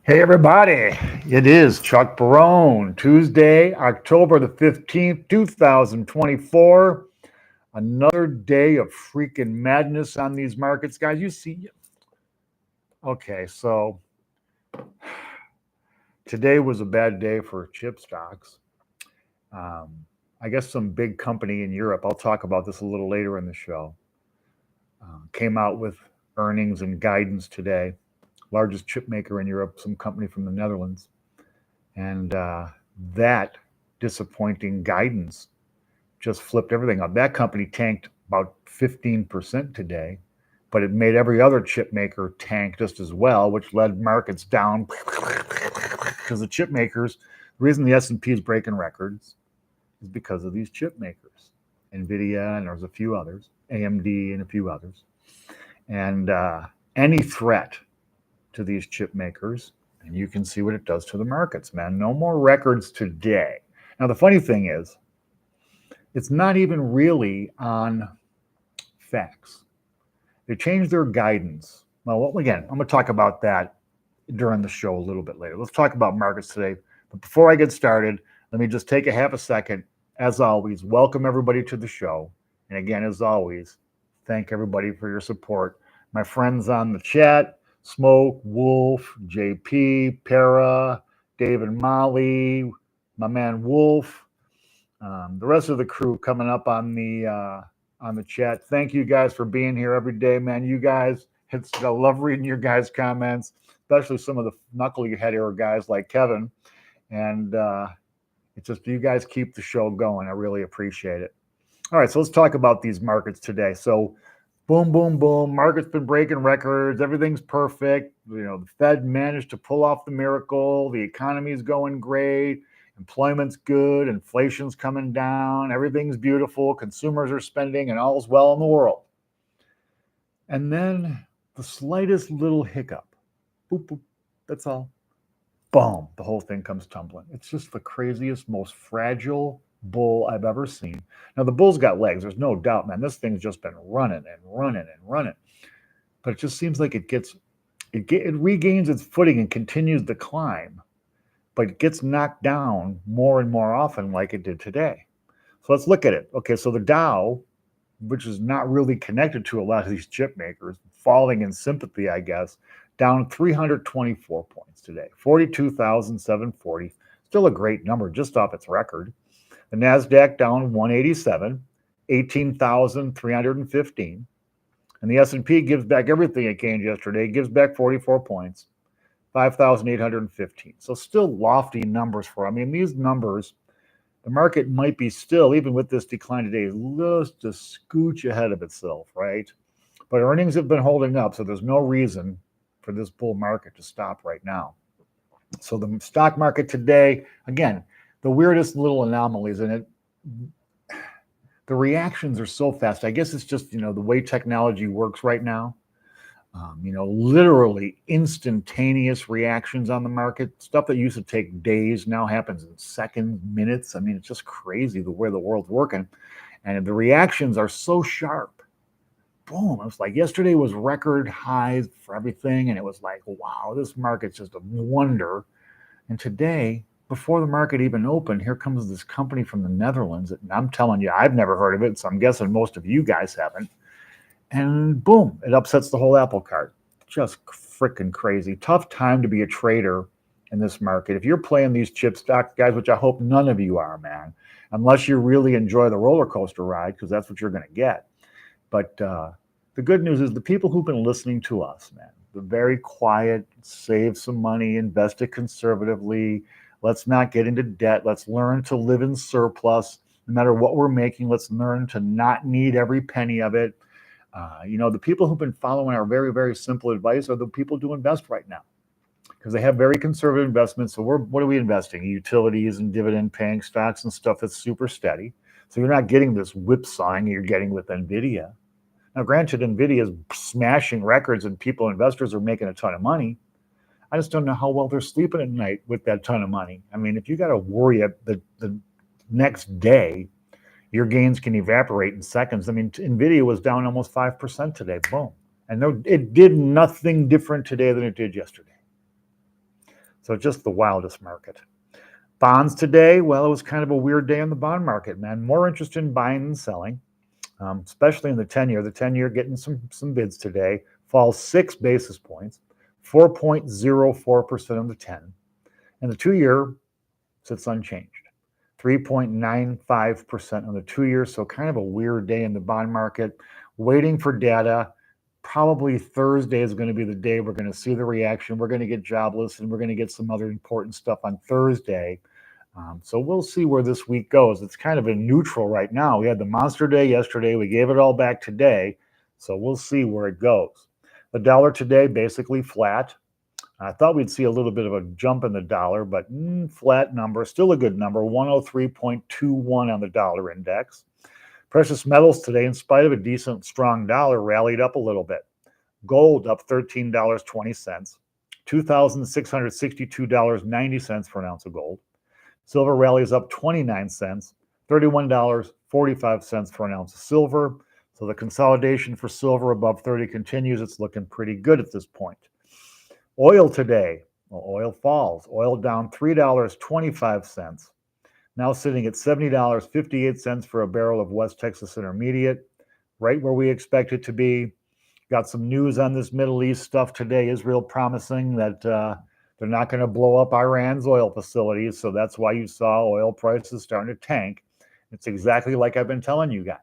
Hey everybody, it is Chuck Barone, Tuesday, October the 15th, 2024. Another day of freaking madness on these markets, guys. You see, okay, so today was a bad day for chip stocks. Um, I guess some big company in Europe, I'll talk about this a little later in the show, came out with earnings and guidance today. Largest chip maker in Europe, some company from the Netherlands. And that disappointing guidance just flipped everything up. That company tanked about 15% today, but it made every other chip maker tank just as well, which led markets down because the chip makers, the reason the S&P is breaking records is because of these chip makers, NVIDIA, and there's a few others, AMD and a few others. And any threat to these chip makers, and you can see what it does to the markets, man. No more records today. Now, the funny thing is, it's not even really on facts. They changed their guidance. Well, again, I'm going to talk about that during the show a little bit later. Let's talk about markets today. But before I get started, let me just take a half a second. As always, welcome everybody to the show. And again, as always, thank everybody for your support. My friends on the chat, Smoke, Wolf, JP, Para, David Molly, my man Wolf, the rest of the crew coming up on the chat. Thank you guys for being here every day, man. You guys, I love reading your guys' comments, especially some of the knuckly-headier guys like Kevin. And it's just you guys keep the show going. I really appreciate it. All right, so let's talk about these markets today. So boom, boom, boom. Market's been breaking records. Everything's perfect. You know, the Fed managed to pull off the miracle. The economy's going great. Employment's good. Inflation's coming down. Everything's beautiful. Consumers are spending, and all's well in the world. And then the slightest little hiccup. Boop, boop. That's all. Boom. The whole thing comes tumbling. It's just the craziest, most fragile bull I've ever seen. Now, the bull's got legs. There's no doubt, man. This thing's just been running and running and running. But it just seems like it regains its footing and continues the climb, but it gets knocked down more and more often like it did today. So let's look at it. Okay, so the Dow, which is not really connected to a lot of these chip makers, falling in sympathy, I guess, down 324 points today, 42,740. Still a great number just off its record. The NASDAQ down 187, 18,315. And the S&P gives back everything it gained yesterday, gives back 44 points, 5,815. So still lofty numbers I mean, these numbers, the market might be still, even with this decline today, just a scooch ahead of itself, right? But earnings have been holding up, so there's no reason for this bull market to stop right now. So the stock market today, again, the weirdest little anomalies in it. The reactions are so fast. I guess it's just, the way technology works right now. Literally instantaneous reactions on the market. Stuff that used to take days now happens in seconds, minutes. I mean, it's just crazy the way the world's working. And the reactions are so sharp. Boom. It was like yesterday was record highs for everything. And it was like, wow, this market's just a wonder. And today, before the market even opened, here comes this company from the Netherlands. And I'm telling you, I've never heard of it, so I'm guessing most of you guys haven't. And boom, it upsets the whole apple cart. Just freaking crazy. Tough time to be a trader in this market. If you're playing these chip stocks, guys, which I hope none of you are, man, unless you really enjoy the roller coaster ride, because that's what you're going to get. But the good news is the people who've been listening to us, man, the very quiet, save some money, invest it conservatively. Let's not get into debt. Let's learn to live in surplus. No matter what we're making, let's learn to not need every penny of it. The people who've been following our very, very simple advice are the people who invest right now because they have very conservative investments. So what are we investing? Utilities and dividend-paying stocks and stuff that's super steady. So you're not getting this whipsawing you're getting with NVIDIA. Now, granted, NVIDIA is smashing records and investors are making a ton of money. I just don't know how well they're sleeping at night with that ton of money. I mean, if you got to worry the next day, your gains can evaporate in seconds. I mean, NVIDIA was down almost 5% today. Boom. And it did nothing different today than it did yesterday. So just the wildest market. Bonds today, well, it was kind of a weird day in the bond market, man. More interest in buying than selling, especially in the 10-year. The 10-year getting some bids today, falls 6 basis points, 4.04% on the 10. And the 2-year sits unchanged, 3.95% on the 2-year. So kind of a weird day in the bond market, waiting for data. Probably Thursday is going to be the day we're going to see the reaction. We're going to get jobless and we're going to get some other important stuff on Thursday. So we'll see where this week goes. It's kind of a neutral right now. We had the monster day yesterday. We gave it all back today. So we'll see where it goes. The dollar today basically flat. I thought we'd see a little bit of a jump in the dollar, but flat number, still a good number, 103.21 on the dollar index. Precious metals today, in spite of a decent, strong dollar, rallied up a little bit. Gold up $13.20, $2,662.90 for an ounce of gold. Silver rallies up 29 cents, $31.45 for an ounce of silver. So the consolidation for silver above 30 continues. It's looking pretty good at this point. Oil today, well, oil falls. Oil down $3.25, now sitting at $70.58 for a barrel of West Texas Intermediate, right where we expect it to be. Got some news on this Middle East stuff today. Israel promising that they're not going to blow up Iran's oil facilities, so that's why you saw oil prices starting to tank. It's exactly like I've been telling you guys.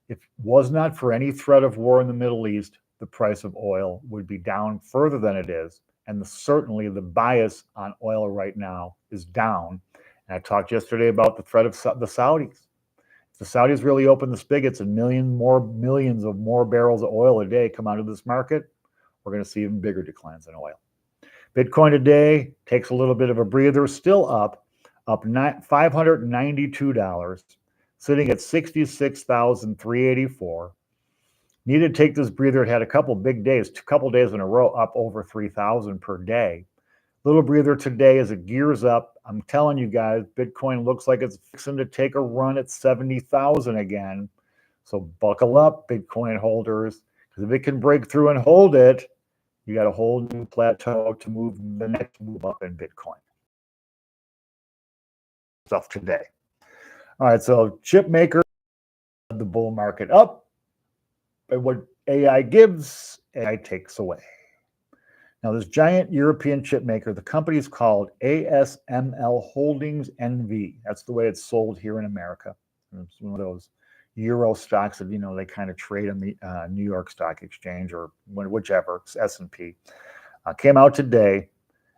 If it was not for any threat of war in the Middle East, the price of oil would be down further than it is, and certainly the bias on oil right now is down. And I talked yesterday about the threat of the Saudis. If the Saudis really open the spigots and millions of more barrels of oil a day come out of this market, we're going to see even bigger declines in oil. Bitcoin today takes a little bit of a breather, still up $592, sitting at $66,384. Needed to take this breather. It had a couple big days, a couple days in a row, up over 3,000 per day. Little breather today as it gears up. I'm telling you guys, Bitcoin looks like it's fixing to take a run at 70,000 again. So buckle up, Bitcoin holders, because if it can break through and hold it, you got a whole new plateau to move the next move up in Bitcoin. Stuff today. All right, so chip maker, the bull market up. But what AI gives, AI takes away. Now, this giant European chip maker, the company is called ASML Holdings NV. That's the way it's sold here in America. It's one of those Euro stocks that, they kind of trade on the New York Stock Exchange or whichever, it's S&P. Came out today,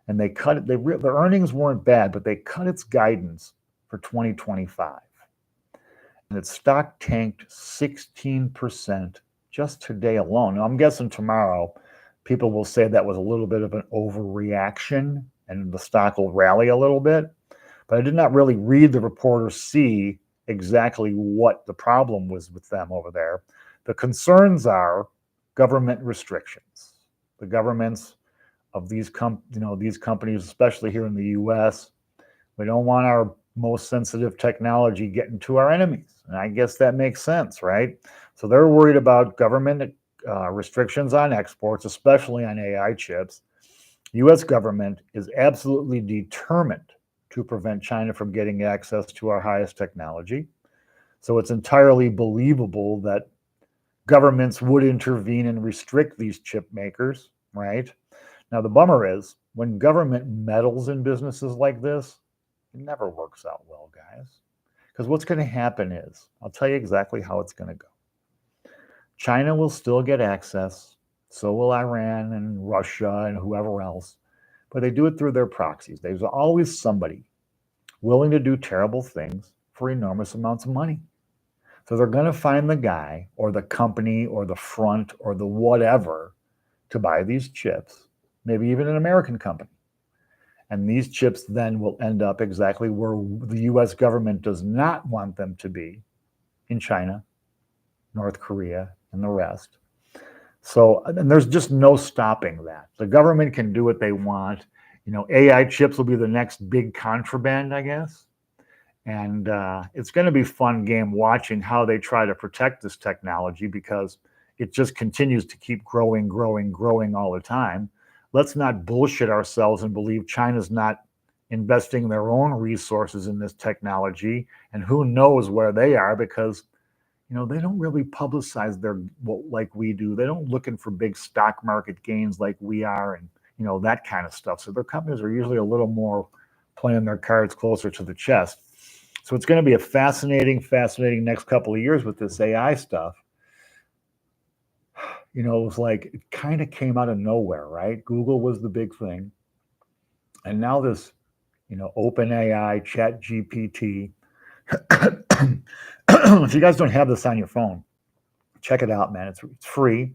and they cut it. The earnings weren't bad, but they cut its guidance for 2025. And its stock tanked 16% just today alone. Now, I'm guessing tomorrow people will say that was a little bit of an overreaction and the stock will rally a little bit. But I did not really read the report or see exactly what the problem was with them over there. The concerns are government restrictions. The governments of these companies, especially here in the U.S., we don't want our most sensitive technology getting to our enemies. And I guess that makes sense, right? So they're worried about government restrictions on exports, especially on AI chips. U.S. government is absolutely determined to prevent China from getting access to our highest technology. So it's entirely believable that governments would intervene and restrict these chip makers, right? Now, the bummer is when government meddles in businesses like this, it never works out well, guys. Because what's going to happen is, I'll tell you exactly how it's going to go. China will still get access, so will Iran and Russia and whoever else, but they do it through their proxies. There's always somebody willing to do terrible things for enormous amounts of money. So they're going to find the guy or the company or the front or the whatever to buy these chips, maybe even an American company. And these chips then will end up exactly where the U.S. government does not want them to be, in China, North Korea, and the rest. So, and there's just no stopping that. The government can do what they want. AI chips will be the next big contraband, I guess. And it's going to be a fun game watching how they try to protect this technology because it just continues to keep growing all the time. let's not bullshit ourselves and believe China's not investing their own resources in this technology, and who knows where they are, because they don't really publicize their like we do. They don't looking for big stock market gains like we are, and that kind of stuff. So their companies are usually a little more playing their cards closer to the chest. So it's going to be a fascinating next couple of years with this AI stuff. It was like it kind of came out of nowhere, right? Google was the big thing, and now this, OpenAI, ChatGPT. If you guys don't have this on your phone, check it out, man. It's free,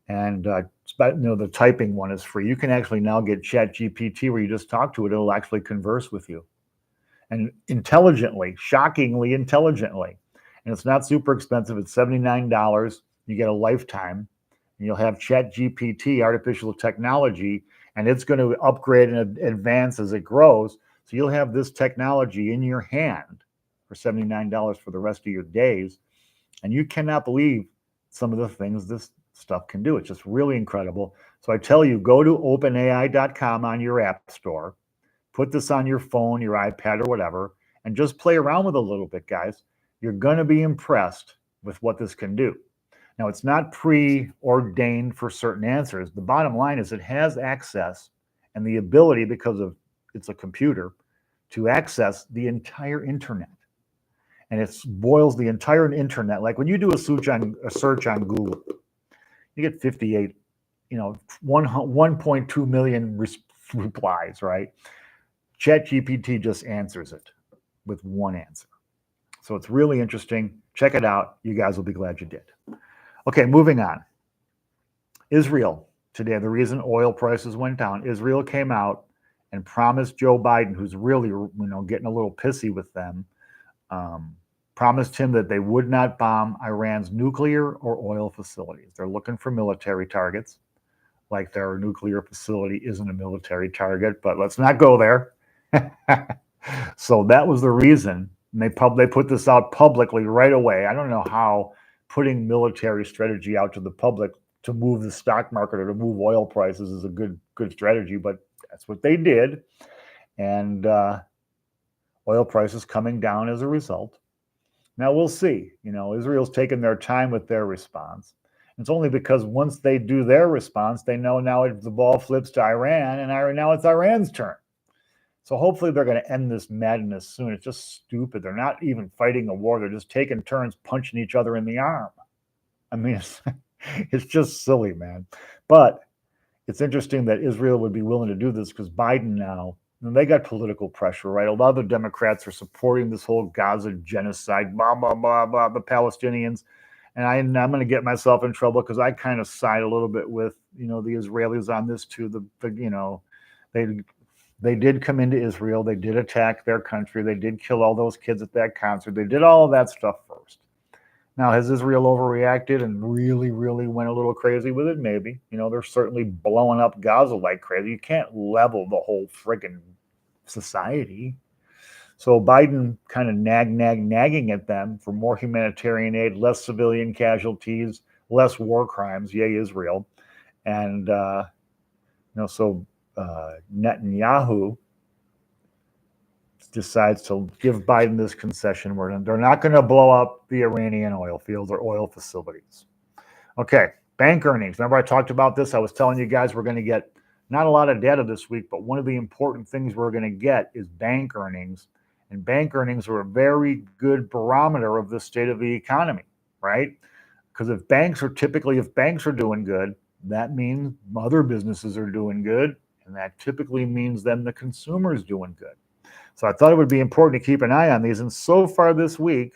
and the typing one is free. You can actually now get ChatGPT where you just talk to it; it'll actually converse with you, and intelligently, shockingly intelligently. And it's not super expensive. It's $79. You get a lifetime, and you'll have ChatGPT, artificial technology, and it's going to upgrade and advance as it grows. So you'll have this technology in your hand for $79 for the rest of your days. And you cannot believe some of the things this stuff can do. It's just really incredible. So I tell you, go to openai.com on your app store, put this on your phone, your iPad, or whatever, and just play around with it a little bit, guys. You're going to be impressed with what this can do. Now, it's not preordained for certain answers. The bottom line is it has access and the ability, because of it's a computer, to access the entire internet. And it boils the entire internet. Like when you do a search on Google, you get 58, 1.2 million replies, right? ChatGPT just answers it with one answer. So it's really interesting. Check it out. You guys will be glad you did. Okay, moving on. Israel today, the reason oil prices went down, Israel came out and promised Joe Biden, who's really, getting a little pissy with them, promised him that they would not bomb Iran's nuclear or oil facilities. They're looking for military targets, like their nuclear facility isn't a military target, but let's not go there. So that was the reason. And they put this out publicly right away. I don't know how putting military strategy out to the public to move the stock market or to move oil prices is a good strategy, but that's what they did. And oil prices coming down as a result. Now we'll see. Israel's taken their time with their response. It's only because once they do their response, they know now the ball flips to Iran, and now it's Iran's turn. So hopefully they're going to end this madness soon. It's just stupid. They're not even fighting a war. They're just taking turns punching each other in the arm. I mean, it's just silly, man. But it's interesting that Israel would be willing to do this because Biden now, they got political pressure, right? A lot of the Democrats are supporting this whole Gaza genocide, blah, blah, blah, blah, the Palestinians. And I'm going to get myself in trouble because I kind of side a little bit with, the Israelis on this too. They did come into Israel. They did attack their country. They did kill all those kids at that concert. They did all of that stuff first. Now, has Israel overreacted and really, really went a little crazy with it? Maybe. They're certainly blowing up Gaza like crazy. You can't level the whole friggin' society. So Biden kind of nagging at them for more humanitarian aid, less civilian casualties, less war crimes. Yay, Israel. And, Netanyahu decides to give Biden this concession where they're not going to blow up the Iranian oil fields or oil facilities. Okay, bank earnings. Remember I talked about this? I was telling you guys we're going to get not a lot of data this week, but one of the important things we're going to get is bank earnings. And bank earnings are a very good barometer of the state of the economy, right? Because if banks are doing good, that means other businesses are doing good. And that typically means then the consumer is doing good. So I thought it would be important to keep an eye on these. And so far this week,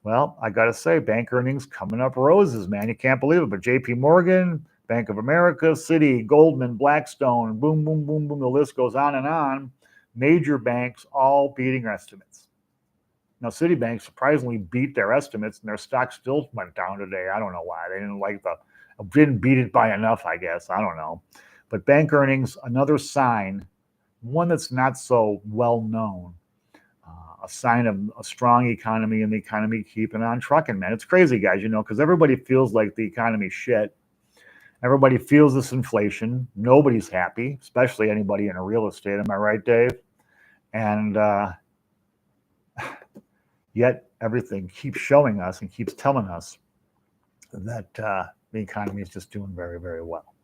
well, I got to say, bank earnings coming up roses, man. You can't believe it. But JP Morgan, Bank of America, Citi, Goldman, Blackstone, boom, boom, boom, boom. The list goes on and on. Major banks all beating estimates. Now, Citibank surprisingly beat their estimates, and their stock still went down today. I don't know why. They didn't beat it by enough, I guess. I don't know. But bank earnings, another sign, one that's not so well known, a sign of a strong economy and the economy keeping on trucking, man. It's crazy, guys, because everybody feels like the economy's shit. Everybody feels this inflation. Nobody's happy, especially anybody in real estate. Am I right, Dave? And yet everything keeps showing us and keeps telling us that the economy is just doing very, very well.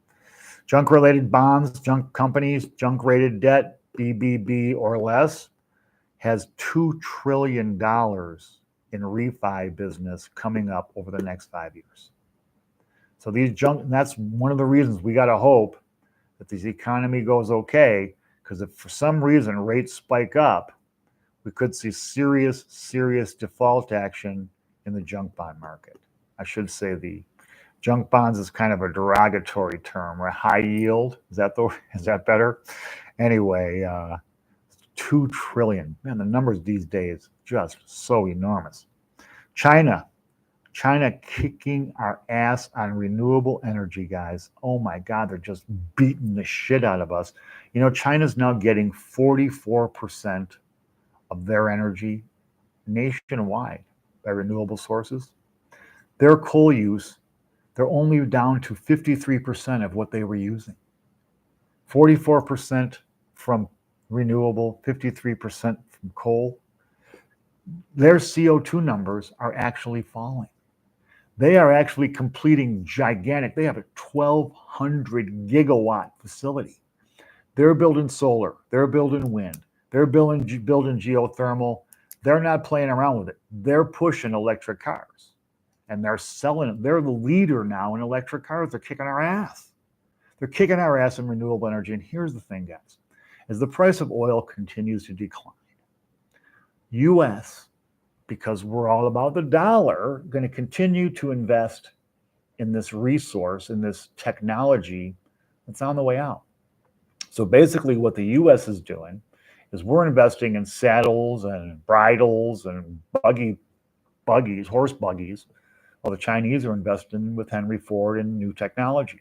Junk-related bonds, junk companies, junk-rated debt, BBB or less, has $2 trillion in refi business coming up over the next 5 years. So these junk, and that's one of the reasons we got to hope that this economy goes okay, because if for some reason rates spike up, we could see serious, serious default action in the junk bond market. I should say the junk bonds is kind of a derogatory term, or high yield. Is that better? Anyway, 2 trillion. Man, the numbers these days just so enormous. China kicking our ass on renewable energy, guys. Oh my God, they're just beating the shit out of us. You know, China's now getting 44% of their energy nationwide by renewable sources. Their coal use, they're only down to 53% of what they were using. 44% from renewable, 53% from coal. Their CO2 numbers are actually falling. They are actually completing gigantic. They have a 1,200 gigawatt facility. They're building solar. They're building wind. They're building geothermal. They're not playing around with it. They're pushing electric cars, and they're selling it. They're the leader now in electric cars. They're kicking our ass. They're kicking our ass in renewable energy. And here's the thing, guys. As the price of oil continues to decline, U.S., because we're all about the dollar, going to continue to invest in this resource, in this technology that's on the way out. So basically what the U.S. is doing is we're investing in saddles and bridles and horse buggies, while the Chinese are investing with Henry Ford in new technology.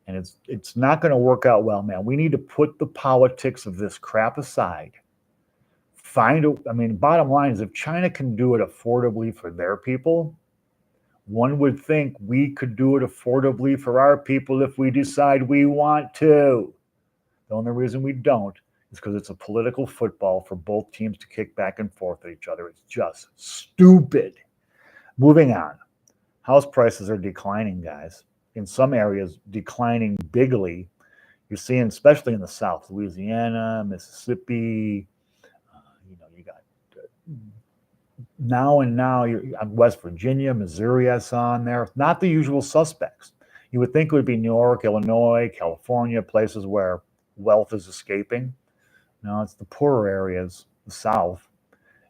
And it's not going to work out well, man. We need to put the politics of this crap aside. Bottom line is, if China can do it affordably for their people, one would think we could do it affordably for our people if we decide we want to. The only reason we don't is because it's a political football for both teams to kick back and forth at each other. It's just stupid. Moving on. House prices are declining, guys. In some areas, declining bigly. You're seeing, especially in the South, Louisiana, Mississippi. You got now you're West Virginia, Missouri. I saw in there. Not the usual suspects. You would think it would be New York, Illinois, California, places where wealth is escaping. No, it's the poorer areas, the South.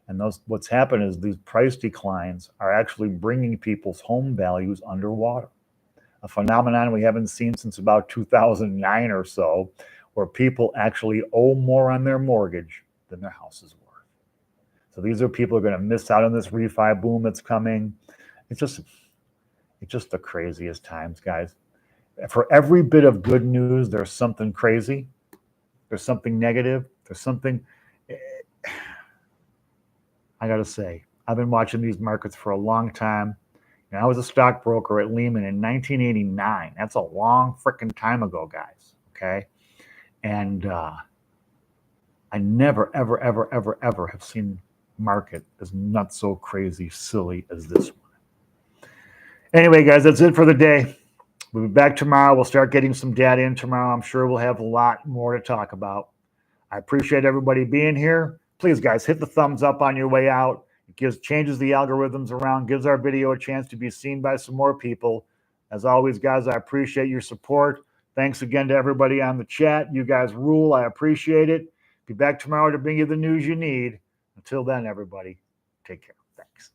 And what's happened is these price declines are actually bringing people's home values underwater. A phenomenon we haven't seen since about 2009 or so, where people actually owe more on their mortgage than their house is worth. So these are people who are going to miss out on this refi boom that's coming. It's just the craziest times, guys. For every bit of good news, there's something crazy. There's something negative. There's something. I got to say, I've been watching these markets for a long time. And I was a stockbroker at Lehman in 1989. That's a long freaking time ago, guys. Okay. And I never, ever, ever, ever, ever have seen market as not so crazy silly as this one. Anyway, guys, that's it for the day. We'll be back tomorrow. We'll start getting some data in tomorrow. I'm sure we'll have a lot more to talk about. I appreciate everybody being here. Please, guys, hit the thumbs up on your way out. It changes the algorithms around, gives our video a chance to be seen by some more people. As always, guys, I appreciate your support. Thanks again to everybody on the chat. You guys rule. I appreciate it. Be back tomorrow to bring you the news you need. Until then, everybody, take care. Thanks.